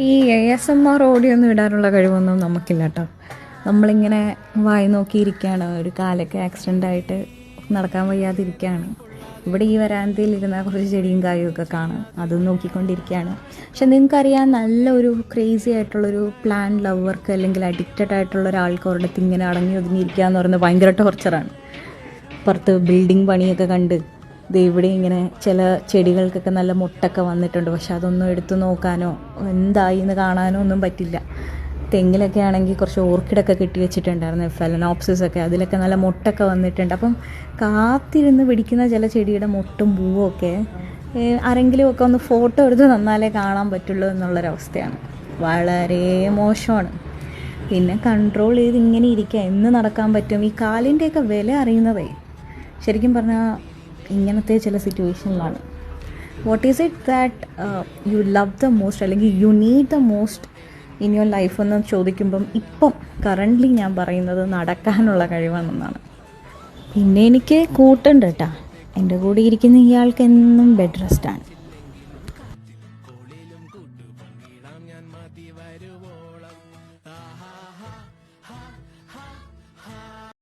ഈ ASMR audio ഒന്നും ഇടാനുള്ള കഴിവൊന്നും നമുക്കില്ല കേട്ടോ. നമ്മളിങ്ങനെ വായി നോക്കിയിരിക്കുകയാണ്, ഒരു കാലൊക്കെ ആക്സിഡൻ്റ് ആയിട്ട് നടക്കാൻ വയ്യാതിരിക്കുകയാണ്. ഇവിടെ ഈ വരാന്തയിൽ ഇരുന്ന കുറച്ച് ചെടിയും കായും ഒക്കെ കാണാം, അതും നോക്കിക്കൊണ്ടിരിക്കുകയാണ്. പക്ഷെ നിങ്ങൾക്കറിയാം, നല്ലൊരു ക്രേസി ആയിട്ടുള്ളൊരു പ്ലാൻ ലവർക്ക് അല്ലെങ്കിൽ അഡിക്റ്റഡ് ആയിട്ടുള്ള ഒരാൾക്ക് ഒരിടത്ത് ഇങ്ങനെ അടങ്ങി ഒതുങ്ങിയിരിക്കുക എന്ന് പറയുന്നത് ഭയങ്കര ടോർച്ചറാണ്. പുറത്ത് ബിൽഡിംഗ് പണിയൊക്കെ കണ്ട് ഇവിടെ ഇങ്ങനെ ചില ചെടികൾക്കൊക്കെ നല്ല മുട്ടൊക്കെ വന്നിട്ടുണ്ട്, പക്ഷെ അതൊന്നും എടുത്തു നോക്കാനോ എന്തായി എന്ന് കാണാനോ ഒന്നും പറ്റില്ല. തെങ്ങിലൊക്കെ ആണെങ്കിൽ കുറച്ച് ഓർക്കിഡൊക്കെ കെട്ടി വെച്ചിട്ടുണ്ടായിരുന്നു, ഫെലനോപ്സിസ് ഒക്കെ, അതിലൊക്കെ നല്ല മുട്ടൊക്കെ വന്നിട്ടുണ്ട്. അപ്പം കാത്തിരുന്ന് പിടിക്കുന്ന ചില ചെടിയുടെ മുട്ടും പൂവും ഒക്കെ ആരെങ്കിലും ഒക്കെ ഒന്ന് ഫോട്ടോ എടുത്ത് തന്നാലേ കാണാൻ പറ്റുള്ളൂ എന്നുള്ളൊരവസ്ഥയാണ്. വളരെ മോശമാണ്. പിന്നെ കൺട്രോൾ ചെയ്ത് ഇങ്ങനെ ഇരിക്കുക, എന്ന് നടക്കാൻ പറ്റും. ഈ കാലിൻ്റെയൊക്കെ വില അറിയുന്നതേ ശരിക്കും പറഞ്ഞാൽ ഇങ്ങനത്തെ ചില സിറ്റുവേഷനിലാണ്. What is it that you love the most അല്ലെങ്കിൽ you need the most in your life എന്ന് ചോദിക്കുമ്പം ഇപ്പം കറൻ്റ്ലി ഞാൻ പറയുന്നത് നടക്കാനുള്ള കഴിവാണെന്നാണ്. പിന്നെ എനിക്ക് കൂട്ടുണ്ട് കേട്ടോ, എൻ്റെ കൂടെ ഇരിക്കുന്ന ഇയാൾക്ക് എന്നും ബെഡ് റെസ്റ്റാണ്.